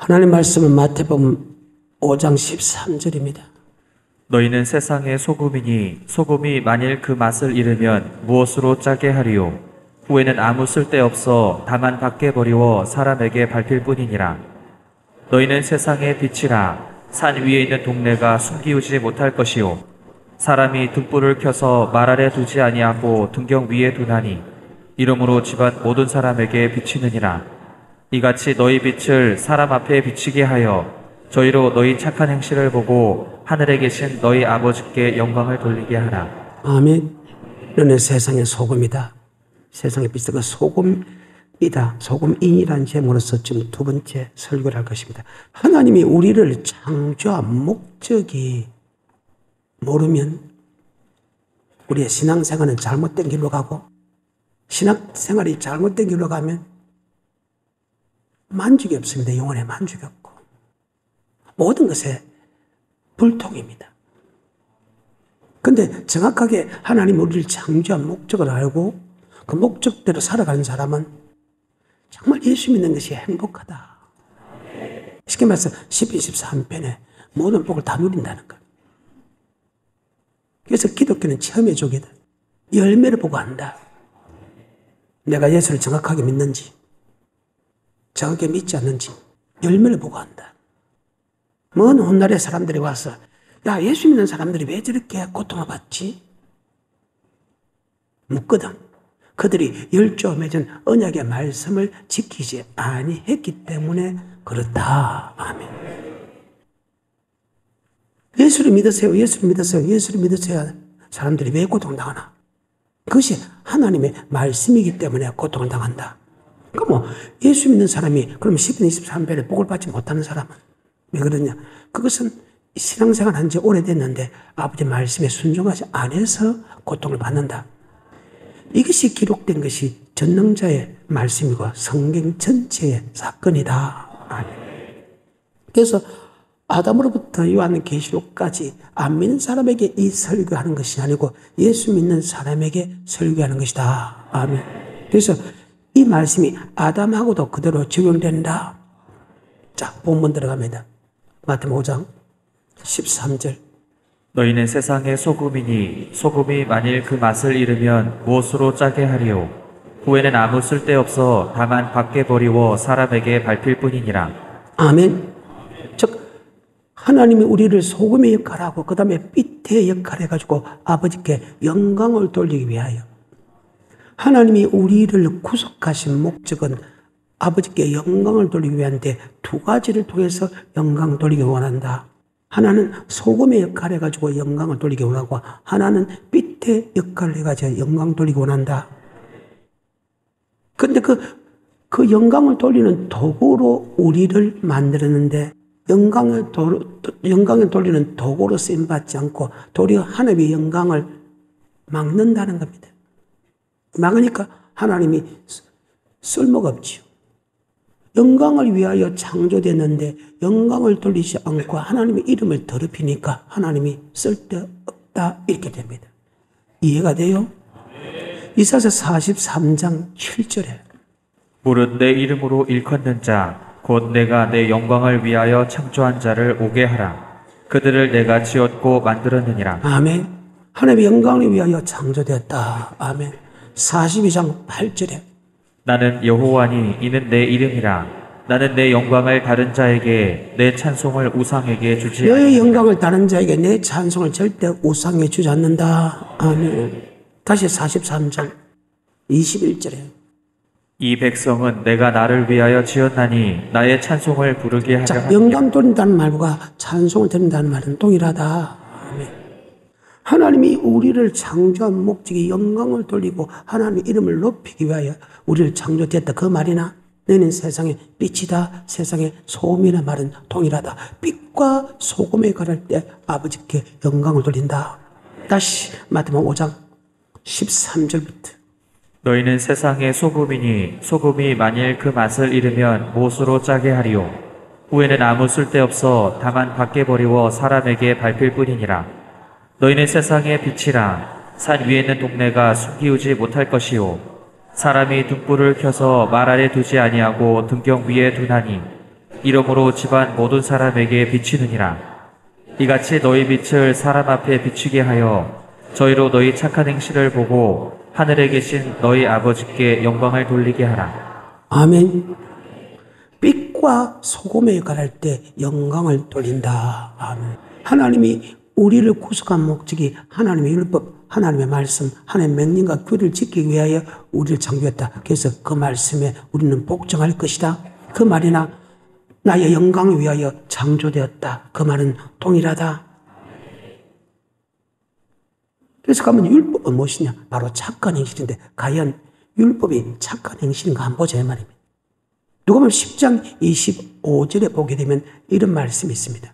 하나님 말씀은 마태복음 5장 13절입니다. 너희는 세상의 소금이니 소금이 만일 그 맛을 잃으면 무엇으로 짜게 하리요? 후에는 아무 쓸데없어 다만 밖에 버리워 사람에게 밟힐 뿐이니라. 너희는 세상의 빛이라. 산 위에 있는 동네가 숨기우지 못할 것이요 사람이 등불을 켜서 말 아래 두지 아니하고 등경 위에 두나니 이러므로 집안 모든 사람에게 비치느니라. 이같이 너희 빛을 사람 앞에 비치게 하여 저희로 너희 착한 행실을 보고 하늘에 계신 너희 아버지께 영광을 돌리게 하라. 아멘. 너는 세상의 소금이다. 세상의 빛이다. 소금이다. 소금인이라는 제목으로서 지금 두 번째 설교를 할 것입니다. 하나님이 우리를 창조한 목적이 모르면 우리의 신앙생활은 잘못된 길로 가고, 신앙생활이 잘못된 길로 가면 만족이 없습니다. 영혼에 만족이 없고 모든 것에 불통입니다. 그런데 정확하게 하나님 우리를 창조한 목적을 알고 그 목적대로 살아가는 사람은 정말 예수 믿는 것이 행복하다. 쉽게 말해서 10편 13편에 모든 복을 다 누린다는 것. 그래서 기독교는 체험의 족이다. 열매를 보고 한다. 내가 예수를 정확하게 믿는지, 정확하게 믿지 않는지 열매를 보고 한다. 먼 훗날에 사람들이 와서 야, 예수 믿는 사람들이 왜 저렇게 고통을 받지? 묻거든. 그들이 열조와 맺은 언약의 말씀을 지키지 아니했기 때문에 그렇다. 아멘. 예수를 믿으세요. 예수를 믿으세요. 예수를 믿으세요. 사람들이 왜 고통당하나? 그것이 하나님의 말씀이기 때문에 고통을 당한다. 그럼 예수 믿는 사람이 그럼 10편 23편에 복을 받지 못하는 사람은 왜 그러냐? 그것은 신앙생활 한 지 오래됐는데 아버지 말씀에 순종하지 않아서 고통을 받는다. 이것이 기록된 것이 전능자의 말씀이고 성경 전체의 사건이다. 아멘. 그래서 아담으로부터 요한계시록까지 안 믿는 사람에게 이 설교하는 것이 아니고 예수 믿는 사람에게 설교하는 것이다. 아멘. 그래서 이 말씀이 아담하고도 그대로 적용된다. 자, 본문 들어갑니다. 마태복음 5장 13절. 너희는 세상의 소금이니 소금이 만일 그 맛을 잃으면 무엇으로 짜게 하리요? 후에는 아무 쓸데없어 다만 밖에 버리워 사람에게 밟힐 뿐이니라. 아멘. 즉 하나님이 우리를 소금의 역할하고 그 다음에 빛의 역할 해가지고 아버지께 영광을 돌리기 위하여, 하나님이 우리를 구속하신 목적은 아버지께 영광을 돌리기 위한데 두 가지를 통해서 영광을 돌리기 원한다. 하나는 소금의 역할을 해가지고 영광을 돌리기 원하고, 하나는 빛의 역할을 해가지고 영광을 돌리기 원한다. 그런데 그 영광을 돌리는 도구로 우리를 만들었는데, 영광을 돌리는 도구로 쓰임받지 않고 도리어 하나님의 영광을 막는다는 겁니다. 막으니까 하나님이 쓸모가 없지요. 영광을 위하여 창조됐는데 영광을 돌리지 않고 하나님의 이름을 더럽히니까 하나님이 쓸데없다 이렇게 됩니다. 이해가 돼요? 이사야 43장 7절에 무릇 내 이름으로 일컫는 자 곧 내가 내 영광을 위하여 창조한 자를 오게 하라. 그들을 내가 지었고 만들었느니라. 아멘. 하나님의 영광을 위하여 창조되었다. 아멘. 42장 8절에 나는 여호와니 이는 내 이름이라. 나는 내 영광을 다른 자에게 내 찬송을 우상에게 주지 않는다. 너의 영광을 다른 자에게 내 찬송을 절대 우상에 주지 않는다. 아멘. 다시 43장 21절에 이 백성은 내가 나를 위하여 지었나니 나의 찬송을 부르게 하려 자, 함이라. 영광 돌린다는 말과 찬송을 드린다는 말은 동일하다. 아멘. 하나님이 우리를 창조한 목적이 영광을 돌리고 하나님의 이름을 높이기 위하여 우리를 창조되었다. 그 말이나 너는 세상의 빛이다, 세상의 소금이라는 말은 동일하다. 빛과 소금에 가를 때 아버지께 영광을 돌린다. 다시 마태복음 5장 13절부터 너희는 세상의 소금이니 소금이 만일 그 맛을 잃으면 무엇으로 짜게 하리요? 후에는 아무 쓸데없어 다만 밖에 버리워 사람에게 밟힐 뿐이니라. 너희는 세상의 빛이라. 산 위에 있는 동네가 숨기우지 못할 것이요 사람이 등불을 켜서 말 아래 두지 아니하고 등경 위에 두나니 이러므로 집안 모든 사람에게 비치느니라. 이같이 너희 빛을 사람 앞에 비추게 하여 저희로 너희 착한 행실을 보고 하늘에 계신 너희 아버지께 영광을 돌리게 하라. 아멘. 빛과 소금에 관할 때 영광을 돌린다. 아멘. 하나님이 우리를 구속한 목적이 하나님의 율법, 하나님의 말씀, 하나님의 명령과 규례를 지키기 위하여 우리를 창조했다. 그래서 그 말씀에 우리는 복종할 것이다. 그 말이나 나의 영광을 위하여 창조되었다. 그 말은 동일하다. 그래서 가면 율법은 무엇이냐? 바로 착한 행실인데 과연 율법이 착한 행실인가 한번 보자 이 말입니다. 누가복음 10장 25절에 보게 되면 이런 말씀이 있습니다.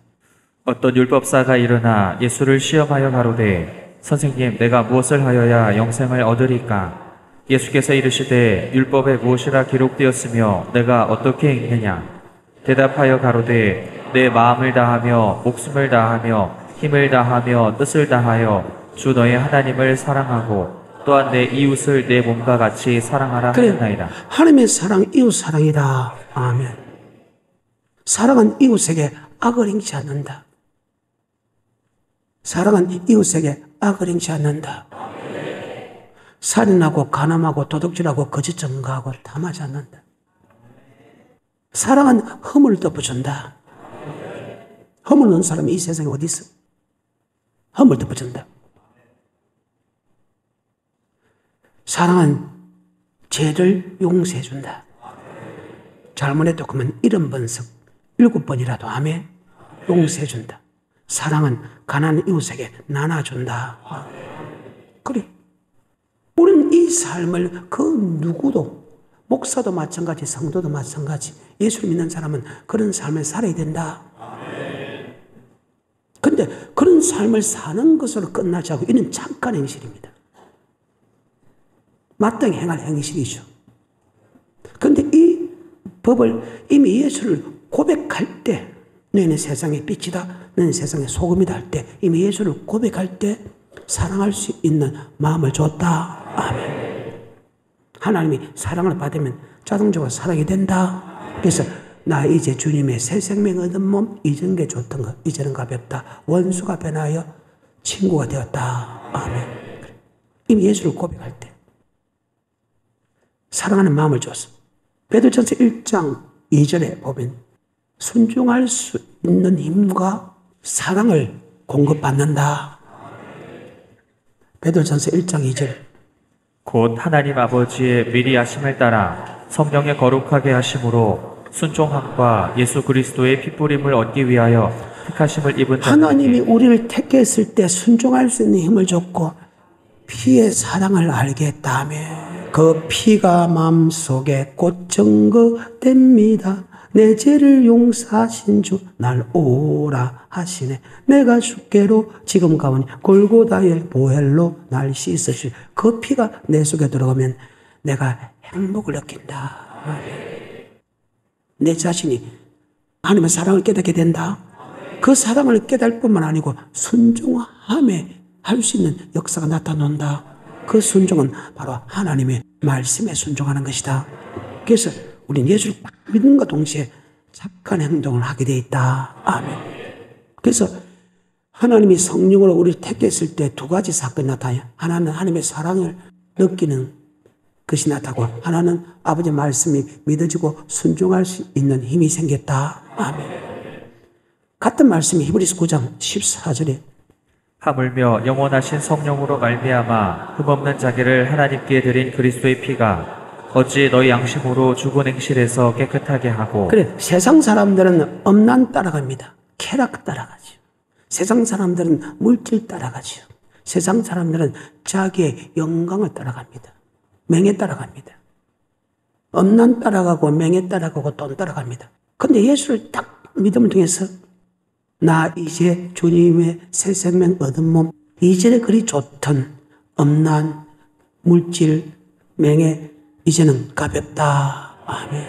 어떤 율법사가 일어나 예수를 시험하여 가로되 선생님 내가 무엇을 하여야 영생을 얻으리까? 예수께서 이르시되 율법에 무엇이라 기록되었으며 내가 어떻게 읽느냐? 대답하여 가로되 내 마음을 다하며 목숨을 다하며 힘을 다하며 뜻을 다하여 주 너의 하나님을 사랑하고 또한 내 이웃을 내 몸과 같이 사랑하라 하였나이다. 하나님의 사랑, 이웃 사랑이다. 아멘. 사랑은 이웃에게 악을 행치 않는다. 사랑은 이웃에게 악을 행치 않는다. 살인하고 간음하고 도둑질하고 거짓 증거하고 탐하지 않는다. 사랑은 허물을 덮어준다. 허물 넣은 사람이 이 세상에 어디 있어? 허물 덮어준다. 사랑은 죄를 용서해준다. 잘못해도 그러면 70번씩 7번이라도 하면 용서해준다. 사랑은 가난한 이웃에게 나눠준다. 그래. 우리는 이 삶을 그 누구도, 목사도 마찬가지, 성도도 마찬가지, 예수를 믿는 사람은 그런 삶을 살아야 된다. 근데 그런 삶을 사는 것으로 끝나지 않고 이는 착한 행실입니다. 마땅히 행할 행실이죠. 그런데 이 법을 이미 예수를 고백할 때 너희는 세상의 빛이다, 너희는 세상의 소금이다 할 때 이미 예수를 고백할 때 사랑할 수 있는 마음을 줬다. 아멘. 하나님이 사랑을 받으면 자동적으로 사랑이 된다. 그래서 나 이제 주님의 새 생명 얻은 몸, 이전 게 좋던 것 이제는 가볍다. 원수가 변하여 친구가 되었다. 아멘. 이미 예수를 고백할 때 사랑하는 마음을 줬어. 베드로전서 1장 2절에 보면 순종할 수 있는 힘과 사랑을 공급받는다. 베드로전서 1장 2절. 곧 하나님 아버지의 미리 하심을 따라 성령의 거룩하게 하심으로 순종함과 예수 그리스도의 피뿌림을 얻기 위하여 택하심을 입은 자들에게 하나님이 우리를 택했을 때 순종할 수 있는 힘을 줬고 피의 사랑을 알게 했다며. 그 피가 마음속에 곧 증거됩니다. 내 죄를 용서하신 주 날 오라 하시네. 내가 주께로 지금 가오니 골고다의 보혈로 날 씻으실 그 피가 내 속에 들어가면 내가 행복을 느낀다. 내 자신이 하나님의 사랑을 깨닫게 된다. 그 사랑을 깨달을 뿐만 아니고 순종함에 할 수 있는 역사가 나타난다. 그 순종은 바로 하나님의 말씀에 순종하는 것이다. 그래서 우리는 예수를 믿는과 동시에 착한 행동을 하게 되어 있다. 아멘. 그래서 하나님이 성령으로 우리를 택했을 때 두 가지 사건이 나타나요. 하나는 하나님의 사랑을 느끼는 것이 나타나고 하나는 아버지 말씀이 믿어지고 순종할 수 있는 힘이 생겼다. 아멘. 같은 말씀이 히브리서 9장 14절에 하물며 영원하신 성령으로 말미암아 흠없는 자기를 하나님께 드린 그리스도의 피가 어찌 너희 양심으로 죽은 행실에서 깨끗하게 하고. 그래, 세상 사람들은 엄난 따라갑니다. 쾌락 따라가죠. 세상 사람들은 물질 따라가죠. 세상 사람들은 자기의 영광을 따라갑니다. 명예 따라갑니다. 엄난 따라가고 명예 따라가고 돈 따라갑니다. 근데 예수를 딱 믿음을 통해서 나 이제 주님의 새 생명 얻은 몸, 이전에 그리 좋던 엄난, 물질, 명예, 이제는 가볍다. 아멘.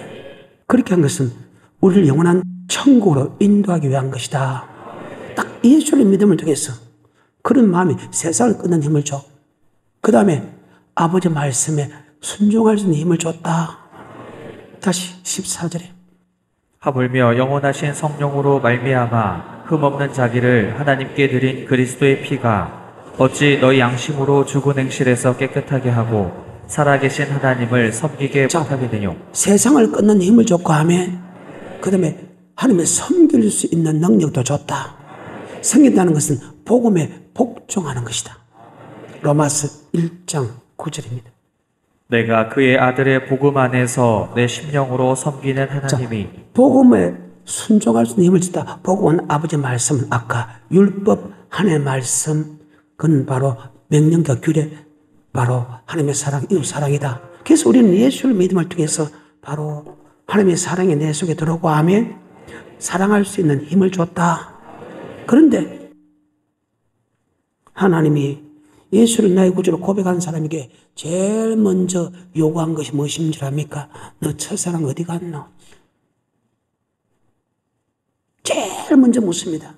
그렇게 한 것은 우리를 영원한 천국으로 인도하기 위한 것이다. 딱 예수의 믿음을 통해서 그런 마음이 세상을 끊는 힘을 줘. 그 다음에 아버지 말씀에 순종할 수 있는 힘을 줬다. 다시 14절에 하물며 영원하신 성령으로 말미암아 흠없는 자기를 하나님께 드린 그리스도의 피가 어찌 너희 양심으로 죽은 행실에서 깨끗하게 하고 살아계신 하나님을 섬기게 못하겠느뇨. 세상을 끊는 힘을 줬고 하며 그 다음에 하나님을 섬길 수 있는 능력도 줬다. 섬긴다는 것은 복음에 복종하는 것이다. 로마서 1장 9절입니다. 내가 그의 아들의 복음 안에서 내 심령으로 섬기는 하나님이 복음에 순종할 수 있는 힘을 줬다. 복음은 아버지 말씀은 아까 율법 하나님의 말씀 그건 바로 명령과 규례 바로 하나님의 사랑 이웃 사랑이다. 그래서 우리는 예수를 믿음을 통해서 바로 하나님의 사랑이 내 속에 들어오고 하면 사랑할 수 있는 힘을 줬다. 그런데 하나님이 예수를 나의 구주로 고백한 사람에게 제일 먼저 요구한 것이 무엇인 줄 압니까? 너 첫사랑 어디 갔노? 제일 먼저 묻습니다.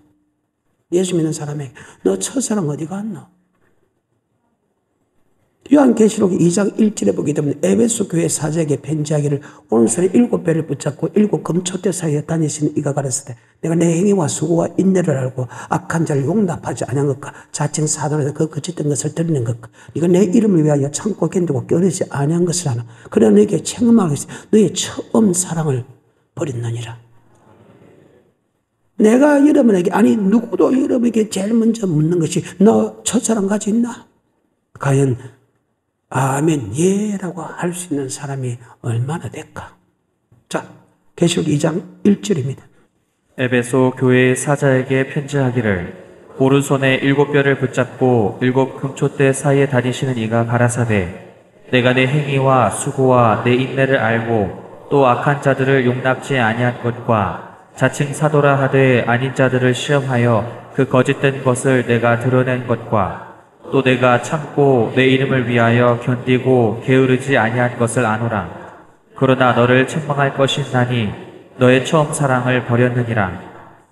예수 믿는 사람에게 너 첫사랑 어디 갔노? 요한계시록 2장 1절에 보게 되면 에베소 교회 사제에게 편지하기를 오른손에 7배를 붙잡고 7 금초대 사이에 다니시는 이가 가르치되 내가 내 행위와 수고와 인내를 알고 악한 자를 용납하지 아니한 것과 자칭 사도라서 그 거짓된 것을 드리는 것과 네가 내 이름을 위하여 참고 견디고 껴르지 아니한 것을 하나 그러나 너에게 책망하겠으니 너의 처음 사랑을 버렸느니라. 내가 여러분에게 아니 누구도 여러분에게 제일 먼저 묻는 것이 너 첫사랑 가지 있나? 과연 아멘, 예라고 할 수 있는 사람이 얼마나 될까? 자, 계시록 2장 1절입니다. 에베소 교회의 사자에게 편지하기를 오른손에 7뼈를 붙잡고 7 금초대 사이에 다니시는 이가 가라사대 내가 내 행위와 수고와 내 인내를 알고 또 악한 자들을 용납지 아니한 것과 자칭 사도라 하되 아닌 자들을 시험하여 그 거짓된 것을 내가 드러낸 것과 또 내가 참고 내 이름을 위하여 견디고 게으르지 아니한 것을 아노라. 그러나 너를 책망할 것이 있나니 너의 처음 사랑을 버렸느니라.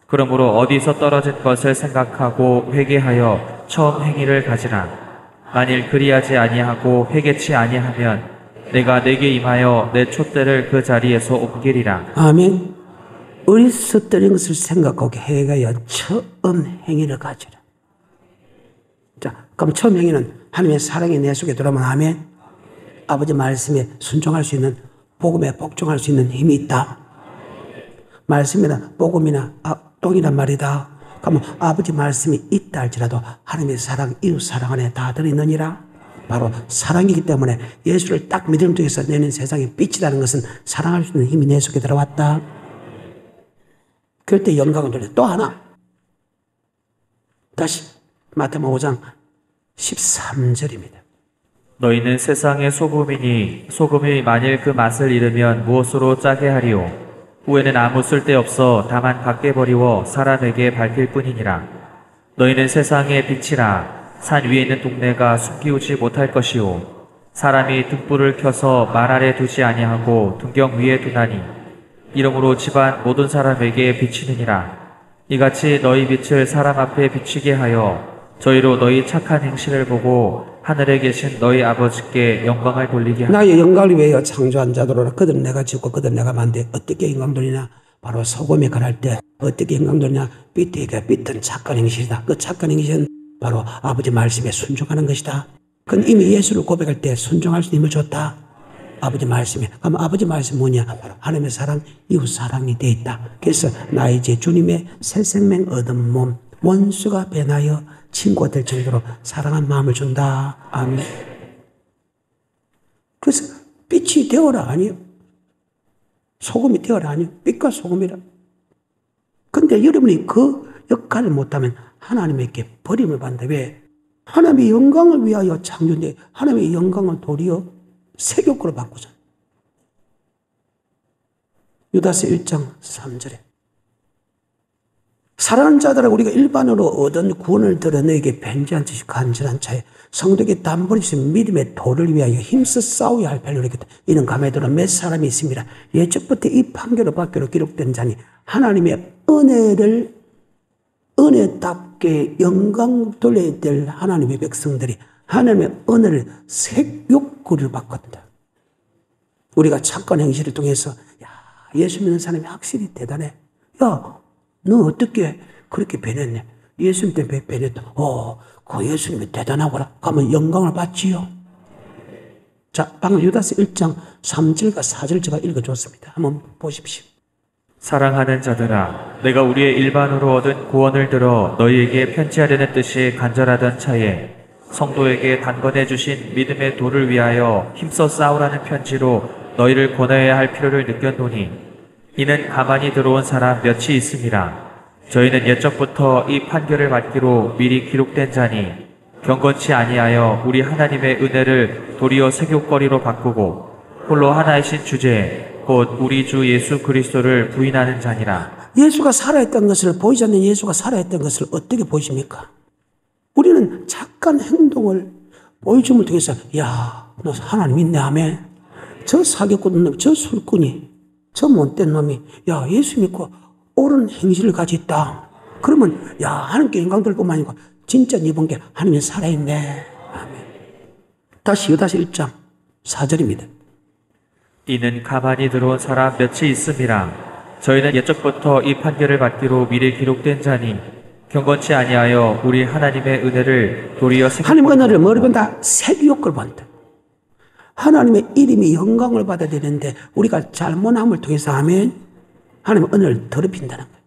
그러므로 어디서 떨어진 것을 생각하고 회개하여 처음 행위를 가지라. 만일 그리하지 아니하고 회개치 아니하면 내가 내게 임하여 내 촛대를 그 자리에서 옮기리라. 아멘. 어디서 떨어진 것을 생각하고 회개하여 처음 행위를 가지라. 자, 그럼 처음 행위는 하나님의 사랑이 내 속에 들어오면 아멘. 아버지 말씀에 순종할 수 있는 복음에 복종할 수 있는 힘이 있다. 말씀이나 복음이나 똥이란 말이다. 그러면 아버지 말씀이 있다 할지라도 하나님의 사랑, 이웃 사랑 안에 다 들어있느니라. 바로 사랑이기 때문에 예수를 딱 믿음 통해서 내는 세상에 빛이라는 것은 사랑할 수 있는 힘이 내 속에 들어왔다. 그럴 때 영광을 돌려. 또 하나. 다시 마태복음 5장 13절입니다. 너희는 세상의 소금이니 소금이 만일 그 맛을 잃으면 무엇으로 짜게 하리요? 후에는 아무 쓸데없어 다만 밖에 버리워 사람에게 밝힐 뿐이니라. 너희는 세상의 빛이라. 산 위에 있는 동네가 숨기우지 못할 것이요. 사람이 등불을 켜서 말 아래 두지 아니하고 등경 위에 두나니 이러므로 집안 모든 사람에게 비치느니라. 이같이 너희 빛을 사람 앞에 비치게 하여 저희로 너희 착한 행실을 보고 하늘에 계신 너희 아버지께 영광을 돌리게 하라. 나의 영광을 위하여 창조한 자들로라. 그들은 내가 짓고 그들은 내가 만들. 어떻게 영광 돌리냐? 바로 소금에 갈할 때 어떻게 영광 돌리냐? 빛에게 빛은 착한 행실이다. 그 착한 행실은 바로 아버지 말씀에 순종하는 것이다. 그건 이미 예수를 고백할 때 순종할 수 있는 힘을 줬다. 아버지 말씀에. 그럼 아버지 말씀 뭐냐? 바로 하나님의 사랑, 이웃 사랑이 되어 있다. 그래서 나 이제 주님의 새 생명 얻은 몸, 원수가 변하여 친구가 될 정도로 사랑한 마음을 준다. 아멘. 그래서 빛이 되어라 아니요. 소금이 되어라 아니요. 빛과 소금이라. 근데 여러분이 그 역할을 못하면 하나님에게 버림을 받는다. 왜? 하나님의 영광을 위하여 창조인데 하나님의 영광을 도리어 세교구로 바꾸자. 유다서 1장 3절에 사랑하는 자들아 우리가 일반으로 얻은 구원을 들어 너에게 편지한 듯이 간절한 차에 성도에게 담보리신 믿음의 도를 위하여 힘써 싸워야 할 판례를 했다. 이는 감에 들어 몇 사람이 있습니다. 예적부터 이 판결을 받기로 기록된 자니 하나님의 은혜를 은혜답게 영광 돌려야 될 하나님의 백성들이 하나님의 은혜를 색욕구를 바꿨다. 우리가 착한 행실을 통해서 야 예수 믿는 사람이 확실히 대단해. 야, 너 어떻게 그렇게 변했냐? 예수님 때문에 변했다. 그 예수님이 대단하구나. 그러면 영광을 받지요. 자, 방금 유다서 1장 3절과 4절 제가 읽어줬습니다. 한번 보십시오. 사랑하는 자들아, 내가 우리의 일반으로 얻은 구원을 들어 너희에게 편지하려는 뜻이 간절하던 차에 성도에게 단번에 주신 믿음의 도를 위하여 힘써 싸우라는 편지로 너희를 권하여야 할 필요를 느꼈노니 이는 가만히 들어온 사람 몇이 있음이라. 저희는 옛적부터 이 판결을 받기로 미리 기록된 자니 경건치 아니하여 우리 하나님의 은혜를 도리어 세교거리로 바꾸고 홀로 하나이신 주제 곧 우리 주 예수 그리스도를 부인하는 자니라. 예수가 살아있던 것을, 보이지 않는 예수가 살아있던 것을 어떻게 보십니까? 우리는 착한 행동을 보여줌을 통해서 야, 너 하나님 있네 하면 저 사기꾼 놈, 저 술꾼이, 저 못된 놈이 야, 예수 믿고 옳은 행실을 가지고 있다. 그러면 야, 하나님께 영광 돌 뿐만 아니고 진짜 네 본 게 하나님이 살아있네. 아멘. 다시 유다서 1장 4절입니다. 이는 가만히 들어온 사람 몇이 있음이라. 저희는 옛적부터 이 판결을 받기로 미리 기록된 자니 경건치 아니하여 우리 하나님의 은혜를 도리어 하나님의 은혜를 뭐를 본다? 세교육을 본다. 하나님의 이름이 영광을 받아야 되는데 우리가 잘못함을 통해서 하면 하나님의 은혜를 더럽힌다는 거예요.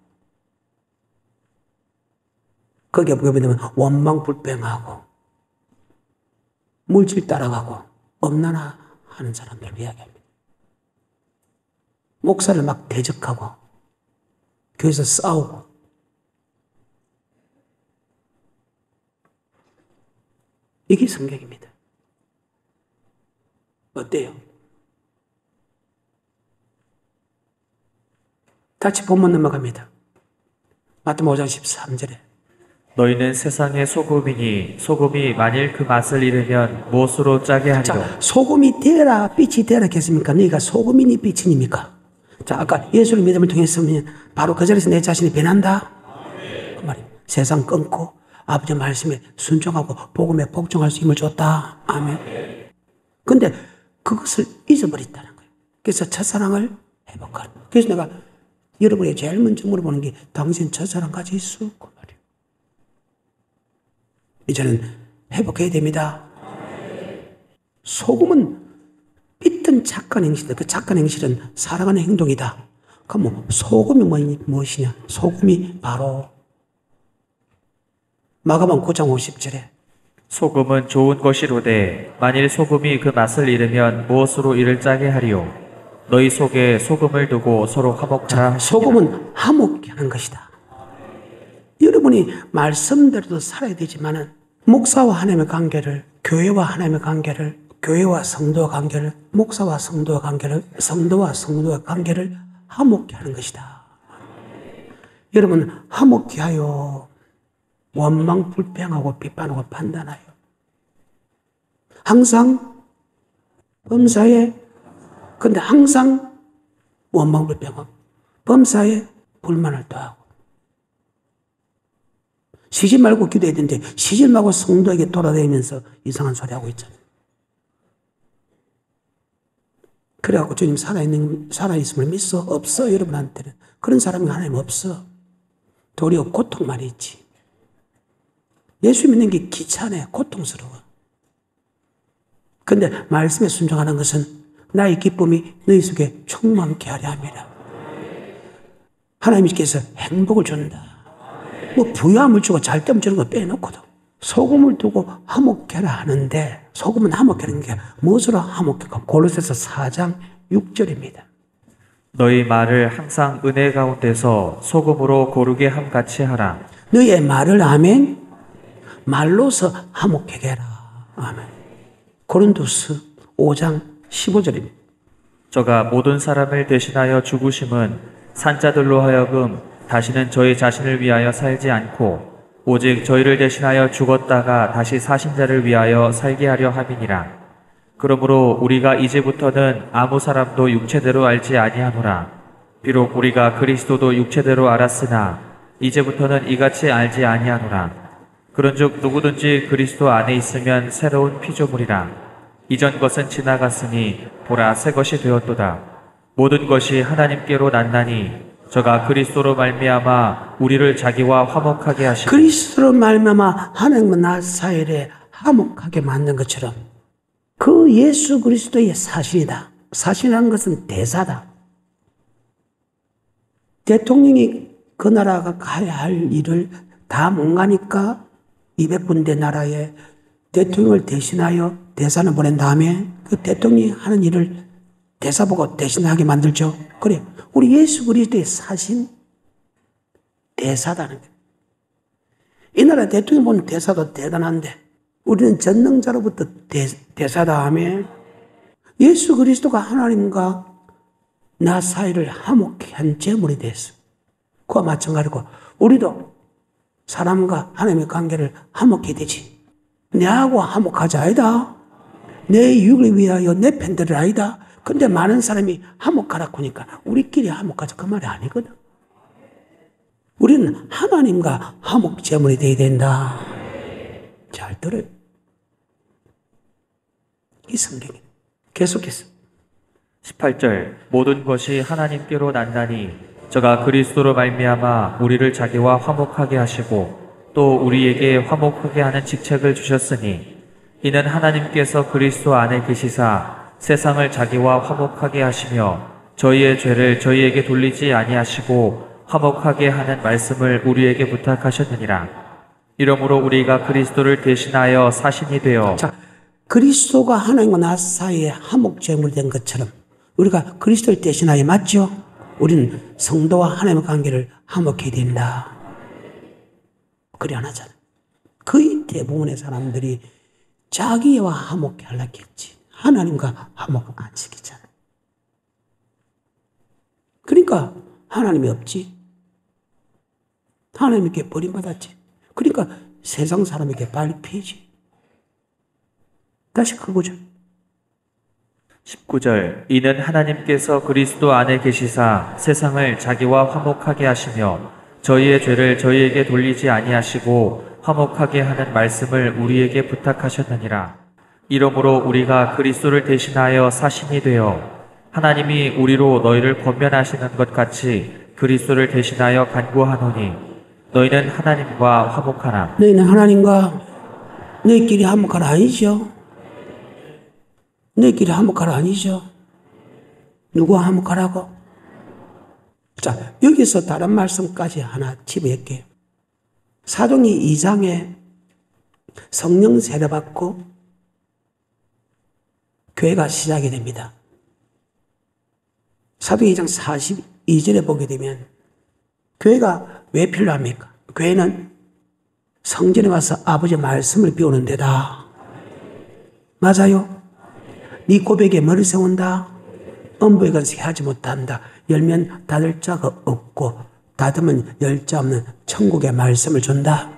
거기에 보게 되면 원망불평하고 물질 따라가고 엄난하는 사람들을 이야기합니다. 목사를 막 대적하고 교회에서 싸우고 이게 성경입니다. 어때요? 다시 본문 넘어갑니다. 마태복음 5장 13절에 너희는 세상의 소금이니 소금이 만일 그 맛을 잃으면 무엇으로 짜게 하리요? 자, 소금이 되라 빛이 되라 했습니까? 너희가 소금이니 빛이니까? 자, 아까 예수를 믿음을 통해서 바로 그 자리에서 내 자신이 변한다. 그 말이에요. 세상 끊고 아버지 말씀에 순종하고 복음에 복종할 수 힘을 줬다. 아멘. 근데 그것을 잊어버렸다는 거예요. 그래서 첫사랑을 회복하라. 그래서 내가 여러분이 제일 먼저 물어보는 게 당신 첫사랑 가지고 있어? 그 말이에요. 이제는 회복해야 됩니다. 소금은 삐뚤 착한 행실이다. 그 착한 행실은 사랑하는 행동이다. 그럼 소금이 무엇이냐? 소금이 바로 마가복음 9장 50절에 소금은 좋은 것이로되 만일 소금이 그 맛을 잃으면 무엇으로 이를 짜게 하리요? 너희 속에 소금을 두고 서로 화목하라 하시니라. 소금은 화목케 하는 것이다. 여러분이 말씀대로도 살아야 되지만은 목사와 하나님의 관계를, 교회와 하나님의 관계를, 교회와 성도와 관계를, 목사와 성도와 관계를, 성도와 성도의 관계를 화목케 하는 것이다. 여러분 화목케 하여 원망 불평하고 비판하고 판단하여 항상 범사에, 근데 항상 원망 불평하고 범사에 불만을 더하고 쉬지 말고 기도해야 되는데 쉬지 말고 성도에게 돌아다니면서 이상한 소리 하고 있잖아요. 그래갖고 주님 살아있음을 믿어? 없어. 여러분한테는 그런 사람이 하나님 없어. 도리어 고통만 있지. 예수 믿는 게 귀찮아요. 고통스러워. 근데 말씀에 순종하는 것은 나의 기쁨이 너희 속에 충만케 하려 함이라. 하나님께서 행복을 준다. 뭐 부유함을 주고 잘 때면 주는 거 빼놓고도 소금을 두고 화목해라 하는데 소금은 화목하는 게 무엇으로 화목할까? 골로새서 4장 6절입니다. 너희 말을 항상 은혜 가운데서 소금으로 고르게 함같이 하라. 너희의 말을 아멘 말로서 화목하게 해라. 아멘. 고린도서 5장 15절입니다. 저가 모든 사람을 대신하여 죽으심은 산자들로 하여금 다시는 저희 자신을 위하여 살지 않고 오직 저희를 대신하여 죽었다가 다시 사신 자를 위하여 살게 하려 함이니라. 그러므로 우리가 이제부터는 아무 사람도 육체대로 알지 아니하노라. 비록 우리가 그리스도도 육체대로 알았으나 이제부터는 이같이 알지 아니하노라. 그런즉 누구든지 그리스도 안에 있으면 새로운 피조물이라. 이전 것은 지나갔으니 보라 새 것이 되었도다. 모든 것이 하나님께로 났나니 저가 그리스도로 말미암아 우리를 자기와 화목하게 하시고 그리스도로 말미암아 하나님과 나 사이를 화목하게 만든 것처럼 그 예수 그리스도의 사실이다. 사실이라는 것은 대사다. 대통령이 그 나라가 가야 할 일을 다 못 가니까 200군데 나라에 대통령을 대신하여 대사를 보낸 다음에 그 대통령이 하는 일을 대사 보고 대신하게 만들죠. 그래, 우리 예수 그리스도의 사신 대사다는 거예요. 이 나라 대통령 보는 대사도 대단한데 우리는 전능자로부터 대사 다음에 예수 그리스도가 하나님과 나 사이를 화목케 한 제물이 됐어. 그와 마찬가지고 우리도 사람과 하나님의 관계를 화목해야 되지. 내하고 화목하자 아니다. 내 이익을 위하여 내 편들을 아니다. 근데 많은 사람이 화목하라고 하니까 우리끼리 화목하자 그 말이 아니거든. 우리는 하나님과 화목 제물이 되어야 된다. 잘 들어요. 이 성경이 계속해서 18절 모든 것이 하나님께로 났나니 저가 그리스도로 말미암아 우리를 자기와 화목하게 하시고 또 우리에게 화목하게 하는 직책을 주셨으니 이는 하나님께서 그리스도 안에 계시사 세상을 자기와 화목하게 하시며 저희의 죄를 저희에게 돌리지 아니하시고 화목하게 하는 말씀을 우리에게 부탁하셨느니라. 이러므로 우리가 그리스도를 대신하여 사신이 되어 자, 그리스도가 하나님과 나 사이에 화목 제물이 된 것처럼 우리가 그리스도를 대신하여 맞죠? 우리는 성도와 하나님의 관계를 화목해야 된다. 그리 안 하잖아. 거의 대부분의 사람들이 자기와 화목해 하려고 했지. 하나님과 화목 안 시키잖아. 그러니까 하나님이 없지. 하나님께 버림받았지. 그러니까 세상 사람에게 밟히지. 다시 그거죠. 19절 이는 하나님께서 그리스도 안에 계시사 세상을 자기와 화목하게 하시며 저희의 죄를 저희에게 돌리지 아니하시고 화목하게 하는 말씀을 우리에게 부탁하셨느니라. 이러므로 우리가 그리스도를 대신하여 사신이 되어 하나님이 우리로 너희를 권면하시는 것 같이 그리스도를 대신하여 간구하노니 너희는 하나님과 화목하라. 너희는 하나님과 너희끼리 화목하라 아니죠? 너희끼리 화목하라 아니죠? 누구와 화목하라고? 자, 여기서 다른 말씀까지 하나 집어할게요. 사도행전 2장에 성령 세례받고 교회가 시작이 됩니다. 사도행전 2장 42절에 보게 되면 교회가 왜 필요합니까? 교회는 성전에 와서 아버지 말씀을 배우는 데다. 맞아요? 네 고백에 머리 세운다. 엄부의 건식 하지 못한다. 열면 닫을 자가 없고 닫으면 열 자 없는 천국의 말씀을 준다.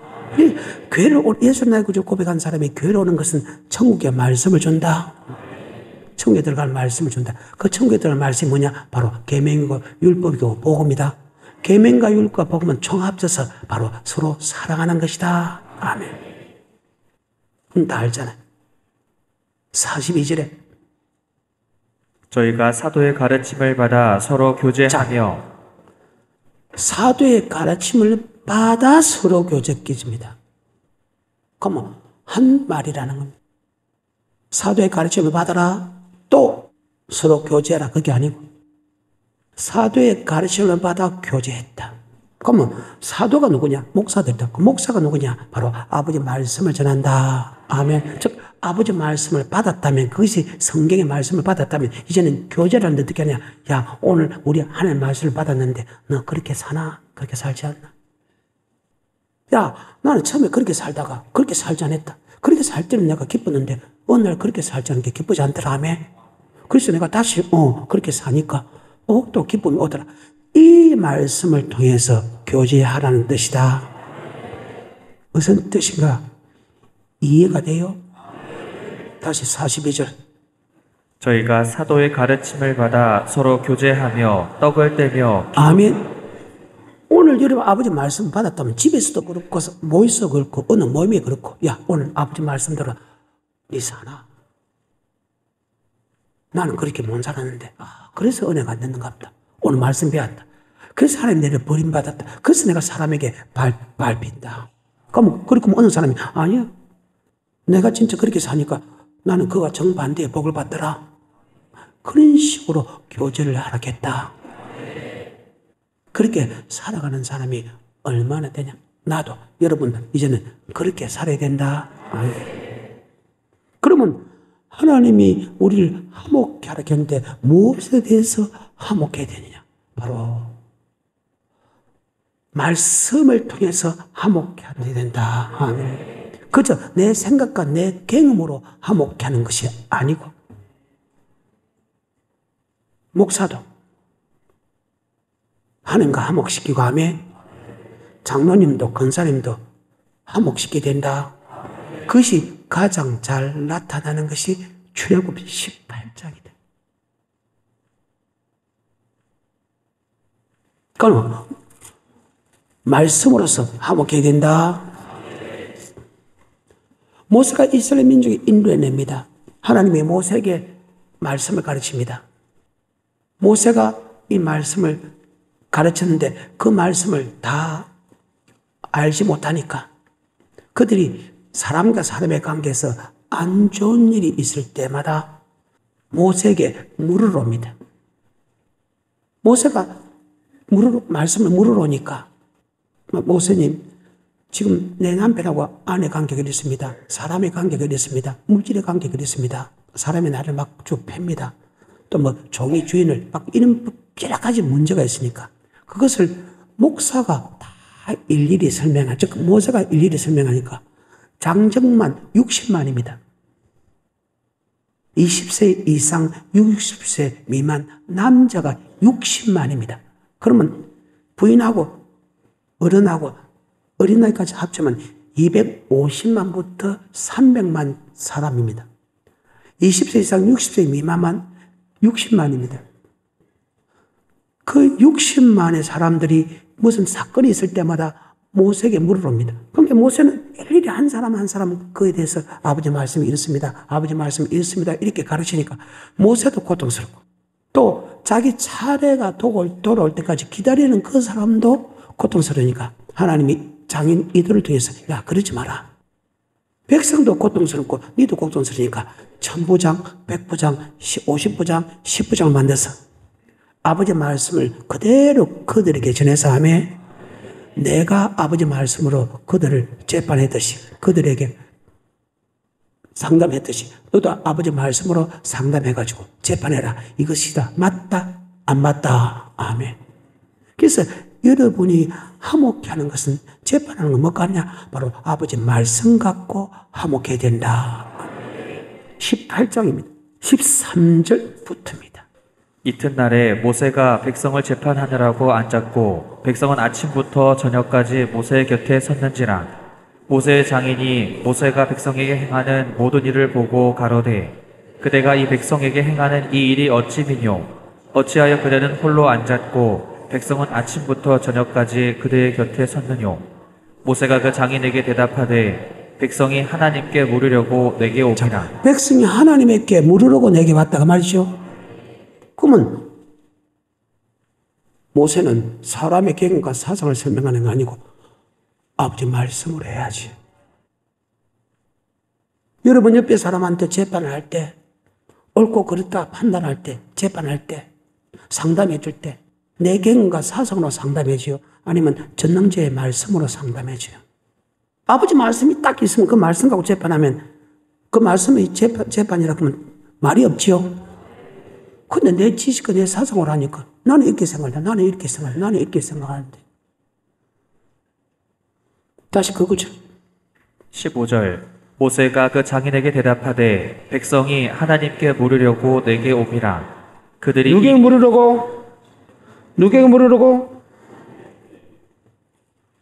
교회를 예수 나의 구주 고백한 사람이 교회로 오는 것은 천국의 말씀을 준다. 천국에 들어갈 말씀을 준다. 그 천국에 들어갈 말씀이 뭐냐? 바로 계명이고 율법이고 복음이다. 계명과 율법과 복음은 총합쳐서 바로 서로 사랑하는 것이다. 아멘. 다 알잖아요. 42절에 저희가 사도의 가르침을 받아 서로 교제하며 사도의 가르침을 받아 서로 교제끼집니다. 그러면 한 말이라는 겁니다. 사도의 가르침을 받아라 또 서로 교제하라 그게 아니고 사도의 가르침을 받아 교제했다. 그러면 사도가 누구냐? 목사들이다. 그 목사가 누구냐? 바로 아버지 말씀을 전한다. 아멘. 즉 아버지 말씀을 받았다면 그것이 성경의 말씀을 받았다면 이제는 교제를 하는데 어떻게 하냐? 야 오늘 우리 하나님의 말씀을 받았는데 너 그렇게 사나? 그렇게 살지 않나? 야 나는 처음에 그렇게 살다가 그렇게 살지 않았다. 그렇게 살 때는 내가 기뻤는데 어느 날 그렇게 살지 않은 게 기쁘지 않더라. 아멘. 그래서 내가 다시 그렇게 사니까 또 기쁨이 오더라. 이 말씀을 통해서 교제하라는 뜻이다. 무슨 뜻인가? 이해가 돼요? 다시 42절. 저희가 사도의 가르침을 받아 서로 교제하며 떡을 떼며 아멘. 오늘 여러분 아버지 말씀 받았다면 집에서도 그렇고 모여서 그렇고 어느 모임에 그렇고 야 오늘 아버지 말씀 들어 네 사나? 나는 그렇게 못 살았는데 그래서 은혜가 안 됐는가 보다. 오늘 말씀 배웠다. 그래서 하나님 내를 버림받았다. 그래서 내가 사람에게 밟힌다. 그럼 어느 사람이 아니야. 내가 진짜 그렇게 사니까 나는 그와 정반대의 복을 받더라. 그런 식으로 교제를 하라겠다. 그렇게 살아가는 사람이 얼마나 되냐. 나도 여러분 이제는 그렇게 살아야 된다. 그러면 하나님이 우리를 화목케 하라 했는데 무엇에 대해서 화목해야 되느냐. 바로 말씀을 통해서 화목케 하야 된다. 아멘. 그저 내 생각과 내 경험으로 화목케 하는 것이 아니고, 목사도 하나님과 화목시키고, 아멘. 장로님도 권사님도 화목시켜야 된다. 그것이 가장 잘 나타나는 것이 출애굽 18장이다. 그럼 말씀으로서 화목해야 된다. 모세가 이스라엘 민족을 인도해냅니다. 하나님이 모세에게 말씀을 가르칩니다. 모세가 이 말씀을 가르쳤는데 그 말씀을 다 알지 못하니까 그들이 사람과 사람의 관계에서 안 좋은 일이 있을 때마다 모세에게 물으러 옵니다. 모세가 말씀을 물으러 오니까 모세님, 지금 내 남편하고 아내 관계가 이렇습니다. 사람의 관계가 이렇습니다. 물질의 관계가 이렇습니다. 사람이 나를 막 쭉 팹니다. 또 뭐 종이 주인을 막 이런 여러 가지 문제가 있으니까 그것을 목사가 다 일일이 즉 모세가 일일이 설명하니까 장정만 60만입니다. 20세 이상 60세 미만 남자가 60만입니다. 그러면 부인하고 어른하고 어린아이까지 합치면 250만부터 300만 사람입니다. 20세 이상 60세 미만만 60만입니다. 그 60만의 사람들이 무슨 사건이 있을 때마다 모세에게 물으러 옵니다. 그러니까 모세는 일일이 한 사람 한 사람 그에 대해서 아버지 말씀이 이렇습니다. 아버지 말씀이 이렇습니다. 이렇게 가르치니까 모세도 고통스럽고 또 자기 차례가 돌아올 때까지 기다리는 그 사람도 고통스러우니까 하나님이 장인 이들을 통해서 야 그러지 마라. 백성도 고통스럽고 니도 고통스러우니까 1000부장, 100부장, 50부장, 10부장을 만들어서 아버지 말씀을 그대로 그들에게 전해서 하며 내가 아버지 말씀으로 그들을 재판했듯이 그들에게 상담했듯이 너도 아버지 말씀으로 상담해가지고 재판해라. 이것이다. 맞다? 안 맞다? 아멘. 그래서 여러분이 화목케 하는 것은 재판하는 건 뭐가 아니냐? 바로 아버지 말씀 갖고 화목해야 된다. 18장입니다. 13절부터입니다. 이튿날에 모세가 백성을 재판하느라고 앉았고 백성은 아침부터 저녁까지 모세의 곁에 섰는지라. 모세의 장인이 모세가 백성에게 행하는 모든 일을 보고 가로되 그대가 이 백성에게 행하는 이 일이 어찌 미뇨? 어찌하여 그대는 홀로 앉았고 백성은 아침부터 저녁까지 그대의 곁에 섰느뇨? 모세가 그 장인에게 대답하되 백성이 하나님께 물으려고 내게 오기라. 백성이 하나님께 물으려고 내게 왔다가 말이죠. 그러면 모세는 사람의 경험과 사상을 설명하는 거 아니고 아버지 말씀으로 해야지. 여러분 옆에 사람한테 재판을 할 때 옳고 그렇다 판단할 때 재판할 때 상담해 줄 때 내 경험과 사상으로 상담해줘요? 아니면 전능자의 말씀으로 상담해줘요? 아버지 말씀이 딱 있으면 그 말씀 갖고 재판하면 그 말씀이 재판이라고 하면 말이 없지요? 근데 내 지식과 내 사상으로 하니까 나는 이렇게 생각한다. 나는 이렇게 생각한다. 나는 이렇게 생각하는데. 다시 그거죠. 15절 모세가 그 장인에게 대답하되 백성이 하나님께 물으려고 내게 오미라. 그들이 누구에게 물으려고? 누구에게 물으려고?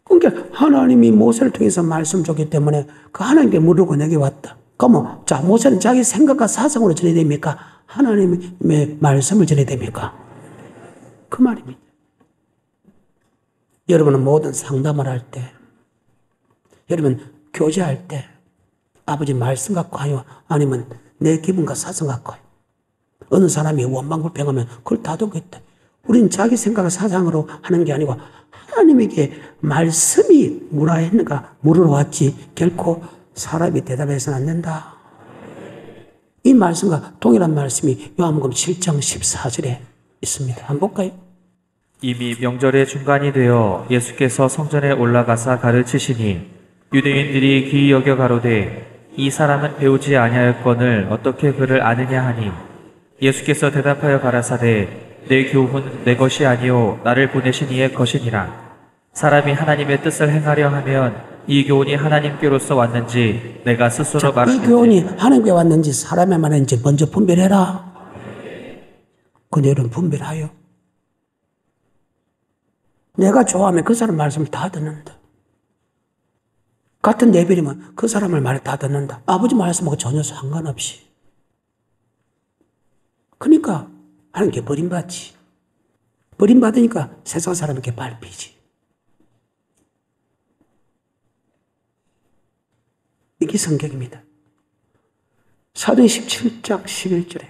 그러니까 하나님이 모세를 통해서 말씀 줬기 때문에 그 하나님께 물으려고 내게 왔다. 그러면 자 모세는 자기 생각과 사상으로 전해야 됩니까? 하나님의 말씀을 전해야 됩니까? 그 말입니다. 여러분은 모든 상담을 할 때, 여러분 교제할 때 아버지 말씀 갖고 와요? 아니면 내 기분과 사상 갖고 와요? 어느 사람이 원망불평하면 그걸 다독겠다. 우리는 자기 생각을 사상으로 하는 게 아니고 하나님에게 말씀이 뭐라 했는가 물으러 왔지 결코 사람이 대답해서는 안 된다. 이 말씀과 동일한 말씀이 요한복음 7장 14절에 있습니다. 한번 볼까요? 이미 명절의 중간이 되어 예수께서 성전에 올라가사 가르치시니 유대인들이 귀히 여겨 가로되 이 사람은 배우지 아니하였거늘 어떻게 그를 아느냐 하니 예수께서 대답하여 가라사대 내 교훈 내 것이 아니요 나를 보내신 이의 것이니라. 사람이 하나님의 뜻을 행하려 하면 이 교훈이 하나님께로서 왔는지 내가 스스로 이 말하는지 교훈이 하나님께 왔는지 사람의 말인지 먼저 분별해라. 근데 여러분 분별하여. 내가 좋아하면 그 사람 말씀을 다 듣는다. 같은 레벨이면 그 사람을 말을 다 듣는다. 아버지 말씀하고 전혀 상관없이. 그러니까 하나님께 버림받지. 버림받으니까 세상 사람에게 밟히지. 이게 성경입니다. 사도행 17장 11절에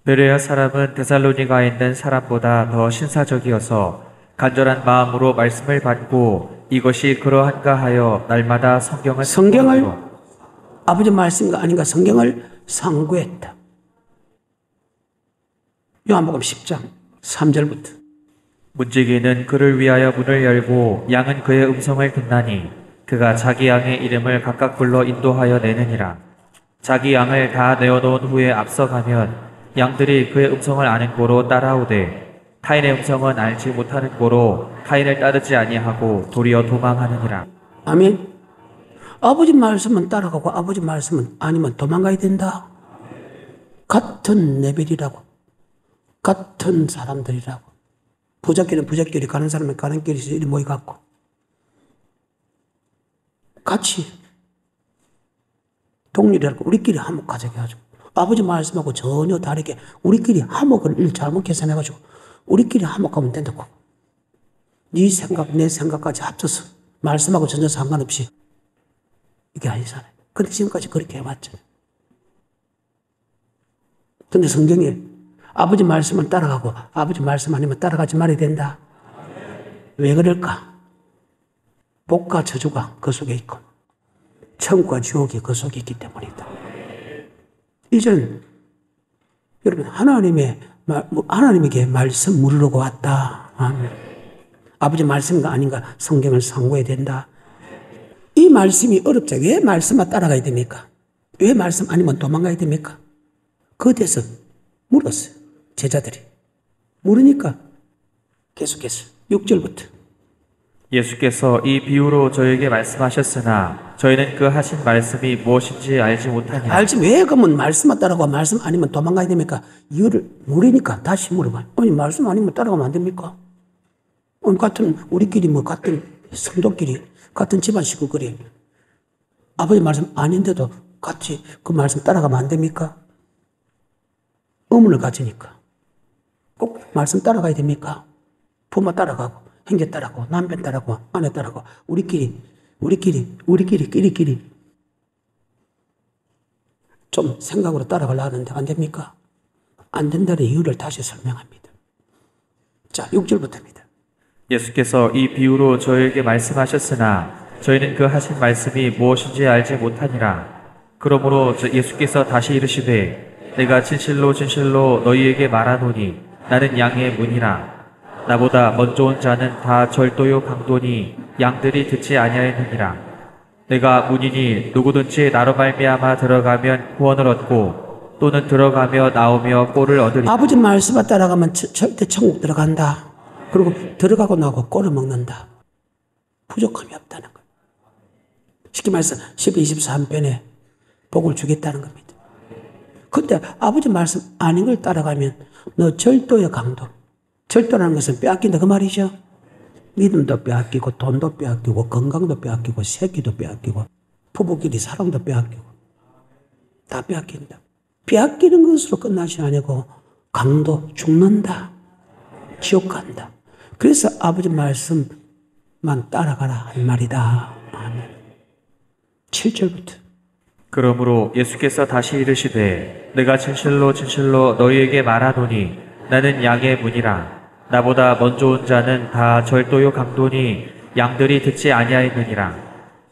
베레아 사람은 데살로니가에 있는 사람보다 더 신사적이어서 간절한 마음으로 말씀을 받고 이것이 그러한가 하여 날마다 성경을 아버지 말씀과 아닌가 성경을 상고했다. 요한복음 10장 3절부터 문지기는 그를 위하여 문을 열고 양은 그의 음성을 듣나니 그가 자기 양의 이름을 각각 불러 인도하여 내느니라. 자기 양을 다 내어놓은 후에 앞서가면 양들이 그의 음성을 아는 고로 따라오되 타인의 음성은 알지 못하는 고로 타인을 따르지 아니하고 도리어 도망하느니라. 아멘. 아버지 말씀은 따라가고 아버지 말씀은 아니면 도망가야 된다. 같은 레벨이라고. 같은 사람들이라고. 부잣길은 부잣길이 가는 사람은 가는 길이 이리 모여갖고 같이 동일이라고 우리끼리 화목하자게 해가지고 아버지 말씀하고 전혀 다르게 우리끼리 화목을 일 잘못 계산해가지고 우리끼리 화목하면 된다고. 네 생각 내 생각까지 합쳐서 말씀하고 전혀 상관없이 이게 아니잖아요. 근데 지금까지 그렇게 해왔잖아요. 근데 성경에 아버지 말씀을 따라가고 아버지 말씀 아니면 따라가지 말아야 된다. 왜 그럴까? 복과 저주가 그 속에 있고 천국과 지옥이 그 속에 있기 때문이다. 이제는 여러분 하나님에게 말씀 물으려고 왔다. 아멘. 아버지 말씀인가 아닌가 성경을 상고해야 된다. 이 말씀이 어렵죠. 왜 말씀만 따라가야 됩니까? 왜 말씀 아니면 도망가야 됩니까? 그에 대해서 물었어요. 제자들이. 물으니까 계속해서 6절부터 예수께서 이 비유로 저에게 말씀하셨으나 저희는 그 하신 말씀이 무엇인지 알지 못하니라. 알지 왜 그러면 말씀만 따라가고 말씀 아니면 도망가야 됩니까? 이유를 모르니까 다시 물어봐요. 아니 말씀 아니면 따라가면 안 됩니까? 같은 우리끼리 같은 성도끼리 같은 집안 식구끼리 아버지 말씀 아닌데도 같이 그 말씀 따라가면 안 됩니까? 의문을 가지니까 꼭 말씀 따라가야 됩니까? 부모 따라가고 형제 따라가고 남편 따라가고 아내 따라가고 우리끼리 좀 생각으로 따라가려고 하는데 안 됩니까? 안 된다는 이유를 다시 설명합니다. 자, 6절부터입니다. 예수께서 이 비유로 저에게 말씀하셨으나 저희는 그 하신 말씀이 무엇인지 알지 못하니라. 그러므로 예수께서 다시 이르시되 내가 진실로 진실로 너희에게 말하노니 나는 양의 문이라. 나보다 먼저 온 자는 다 절도요 강도니 양들이 듣지 아니하였느니라. 내가 문이니 누구든지 나로 말미암아 들어가면 구원을 얻고 또는 들어가며 나오며 꼴을 얻으리라. 아버지 말씀에 따라가면 절대 천국 들어간다. 그리고 들어가고 나오고 꼴을 먹는다. 부족함이 없다는 거예요. 쉽게 말해서 12:23편에 복을 주겠다는 겁니다. 근데 아버지 말씀 아닌 걸 따라가면 너 절도의 강도. 절도라는 것은 빼앗긴다 그 말이죠. 믿음도 빼앗기고 돈도 빼앗기고 건강도 빼앗기고 새끼도 빼앗기고 부부끼리 사랑도 빼앗기고 다 빼앗긴다. 빼앗기는 것으로 끝나지 아니고 강도 죽는다. 지옥 간다. 그래서 아버지 말씀만 따라가라 한 말이다. 아멘. 7절부터 그러므로 예수께서 다시 이르시되 내가 진실로 진실로 너희에게 말하노니 나는 양의 문이라. 나보다 먼저 온 자는 다 절도요 강도니 양들이 듣지 아니하였느니라.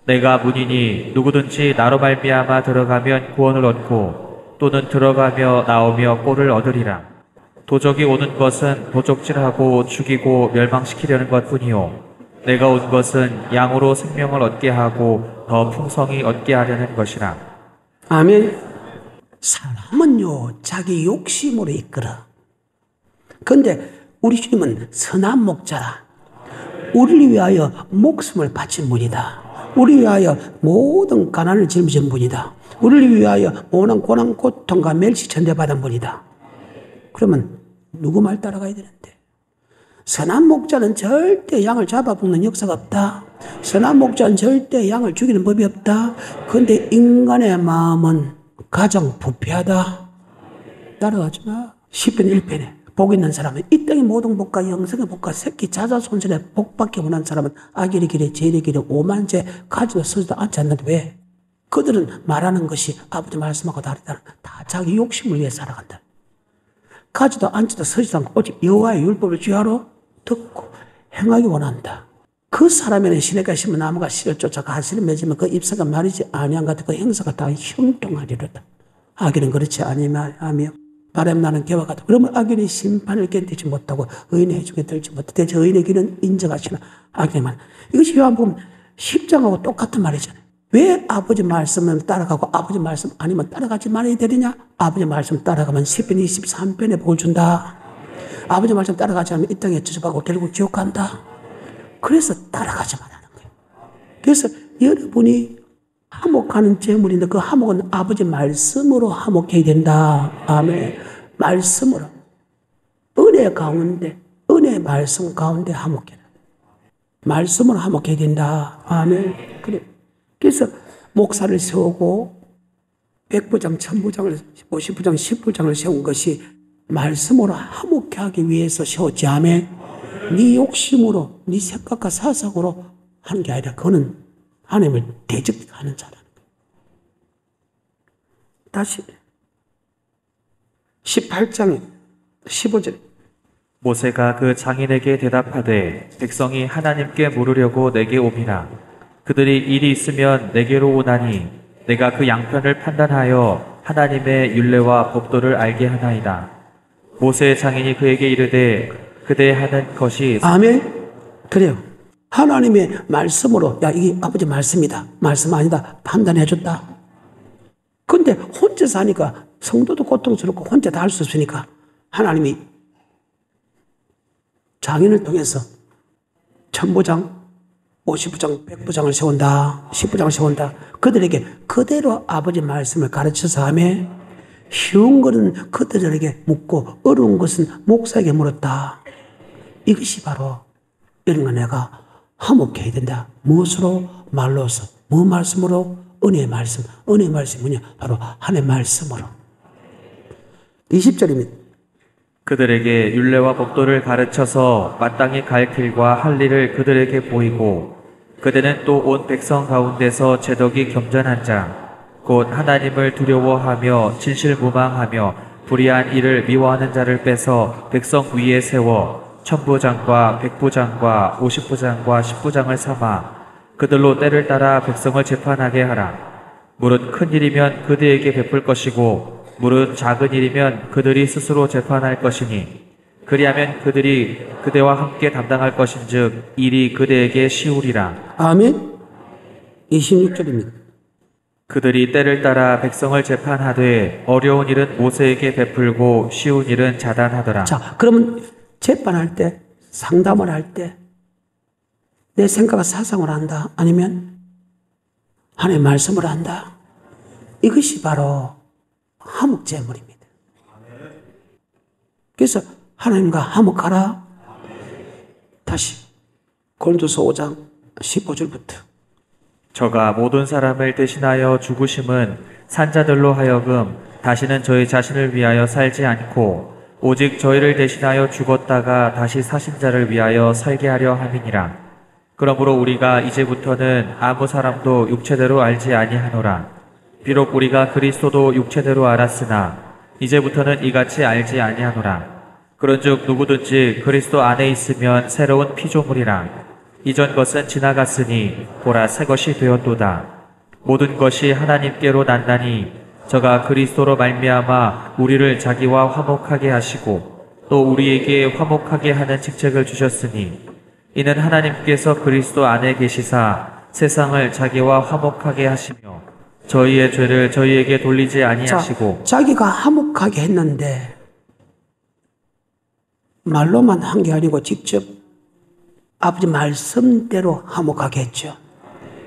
내가 문이니 누구든지 나로 말미암아 들어가면 구원을 얻고 또는 들어가며 나오며 꼴을 얻으리라. 도적이 오는 것은 도적질하고 죽이고 멸망시키려는 것뿐이요 내가 온 것은 양으로 생명을 얻게 하고 더 풍성히 얻게 하려는 것이라. 아멘. 사람은요, 자기 욕심으로 이끌어. 그런데 우리 주님은 선한 목자라. 우리를 위하여 목숨을 바친 분이다. 우리를 위하여 모든 가난을 짊어진 분이다. 우리를 위하여 모든 고난, 고통과 멸시 천대받은 분이다. 그러면 누구 말 따라가야 되는데? 선한 목자는 절대 양을 잡아먹는 역사가 없다. 선한 목자는 절대 양을 죽이는 법이 없다. 그런데 인간의 마음은 가장 부패하다. 따라가지 마. 10편 1편에 복 있는 사람은 이 땅의 모든 복과 영생의 복과 새끼 자자손손의 복밖에 원하는 사람은 악일의 길에 죄의 길에 오만죄 가지도 서지도 않지 않는데 왜? 그들은 말하는 것이 아버지 말씀하고 다르다. 다 자기 욕심을 위해 살아간다. 가지도 앉지도 서지도 않고 오직 여호와의 율법을 주야로 듣고 행하기 원한다. 그 사람에는 시내가 심은 나무가 씨를 쫓아가 하실을 맺으면 그 잎사가 마르지 아니한 같은 그 행사가 다 형통하리로다. 악인은 그렇지 아니하며 바람나는 개와 같다. 그러면 악인이 심판을 견디지 못하고 의인의 해중에 들지 못하고 대체 의인의 길은 인정하시나 악인의 말. 이것이 요한복음 10장하고 똑같은 말이잖아요. 왜 아버지 말씀을 따라가고 아버지 말씀 아니면 따라가지 말아야 되느냐? 아버지 말씀 따라가면 10편 23편에 복을 준다. 아버지 말씀 따라가지 않으면 이 땅에 저주받고 결국 지옥 간다. 그래서 따라가지 말라는 거예요. 그래서 여러분이 화목하는 재물인데 그 화목은 아버지 말씀으로 화목해야 된다. 아멘. 말씀으로. 은혜 가운데, 은혜의 말씀 가운데 화목해라. 말씀으로 화목해야 된다. 아멘. 그래. 그래서 목사를 세우고 백부장, 천부장을, 50부장, 10부장을 세운 것이 말씀으로 화목케 하기 위해서 세웠지. 아멘. 네 욕심으로, 네 생각과 사상으로 하는 게 아니라 그거는 하나님을 대적하는 자라는 거예요. 다시 18장 15절 모세가 그 장인에게 대답하되 백성이 하나님께 물으려고 내게 오미라. 그들이 일이 있으면 내게로 오나니 내가 그 양편을 판단하여 하나님의 율례와 법도를 알게 하나이다. 모세의 장인이 그에게 이르되 그대 하는 것이 아멘. 그래요. 하나님의 말씀으로 야 이게 아버지 말씀이다. 말씀 아니다. 판단해 줬다. 근데 혼자 사니까 성도도 고통스럽고 혼자 다 할 수 없으니까 하나님이 장인을 통해서 천부장, 50부장, 100부장을 세운다. 10부장을 세운다. 그들에게 그대로 아버지 말씀을 가르쳐서 하며 쉬운 것은 그들에게 묻고 어려운 것은 목사에게 물었다. 이것이 바로 이런 거 내가 화목해야 된다. 무엇으로? 말로서. 뭐 말씀으로? 은혜의 말씀. 은혜의 말씀이 뭐냐? 바로 하나님의 말씀으로. 20절입니다. 그들에게 율례와 법도를 가르쳐서 마땅히 갈 길과 할 일을 그들에게 보이고 그대는 또 온 백성 가운데서 제덕이 겸전한 자 곧 하나님을 두려워하며 진실무망하며 불의한 일을 미워하는 자를 빼서 백성 위에 세워 천부장과 백부장과 50부장과 10부장을 삼아 그들로 때를 따라 백성을 재판하게 하라. 무릇 큰 일이면 그들에게 베풀 것이고 무릇 작은 일이면 그들이 스스로 재판할 것이니 그리하면 그들이 그대와 함께 담당할 것인즉 일이 그대에게 쉬우리라. 아멘. 26절입니다. 그들이 때를 따라 백성을 재판하되 어려운 일은 모세에게 베풀고 쉬운 일은 자단하더라. 자, 그러면 재판할 때, 상담을 할 때 내 생각과 사상을 한다. 아니면 하나님의 말씀을 한다. 이것이 바로 화목제물입니다. 그래서 하나님과 화목하라. 다시 고린도서 5장 15절부터 저가 모든 사람을 대신하여 죽으심은 산자들로 하여금 다시는 저희 자신을 위하여 살지 않고 오직 저희를 대신하여 죽었다가 다시 사신 자를 위하여 살게 하려 함이니라. 그러므로 우리가 이제부터는 아무 사람도 육체대로 알지 아니하노라. 비록 우리가 그리스도도 육체대로 알았으나 이제부터는 이같이 알지 아니하노라. 그런즉 누구든지 그리스도 안에 있으면 새로운 피조물이라. 이전 것은 지나갔으니 보라 새 것이 되었도다. 모든 것이 하나님께로 난다니 저가 그리스도로 말미암아 우리를 자기와 화목하게 하시고 또 우리에게 화목하게 하는 직책을 주셨으니 이는 하나님께서 그리스도 안에 계시사 세상을 자기와 화목하게 하시며 저희의 죄를 저희에게 돌리지 아니하시고. 자기가 화목하게 했는데 말로만 한 게 아니고 직접 아버지 말씀대로 화목하게 했죠.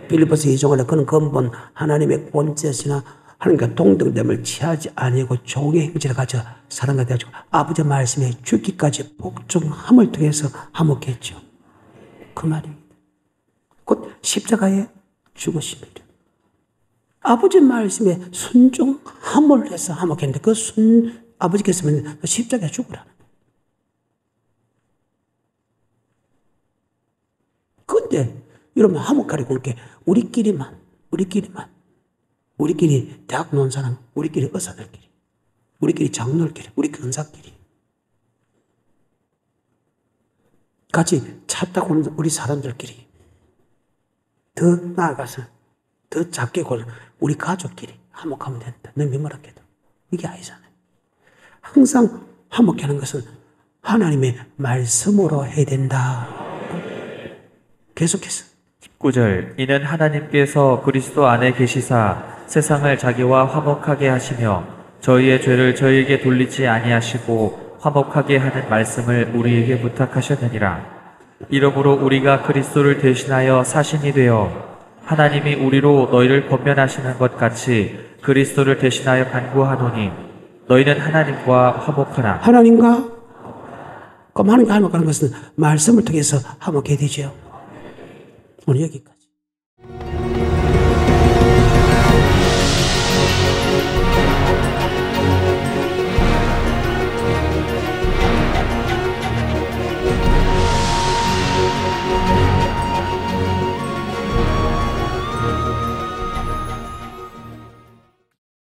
빌립보서 2장에 그는 근본 하나님의 본체시나 하나님과 동등됨을 취하지 아니하고 종의 형체를 가져 사람과 되어지고 아버지 말씀에 죽기까지 복종함을 통해서 화목했죠. 그 말입니다. 곧 십자가에 죽으십니다. 아버지 말씀에 순종함을 해서 화목했는데 아버지께서 십자가에 죽으라는 거예요. 그런데 여러분 화목하려고 이렇게 우리끼리 대학 나온 사람, 우리끼리 의사들끼리, 우리끼리 장로들끼리, 우리 근사끼리 같이 차 타고 오는 우리 사람들끼리 더 나아가서 더 작게 골라 우리 가족끼리 화목하면 된다. 너무 미모롭게도 이게 아니잖아요. 항상 화목해 하는 것은 하나님의 말씀으로 해야 된다. 계속해서 19절 이는 하나님께서 그리스도 안에 계시사 세상을 자기와 화목하게 하시며 저희의 죄를 저희에게 돌리지 아니하시고 화목하게 하는 말씀을 우리에게 부탁하셨느니라. 이러므로 우리가 그리스도를 대신하여 사신이 되어 하나님이 우리로 너희를 권면하시는 것 같이 그리스도를 대신하여 간구하노니 너희는 하나님과 화목하라. 하나님과 화목하는 것은 말씀을 통해서 화목해야 되죠. 오늘 여기까지.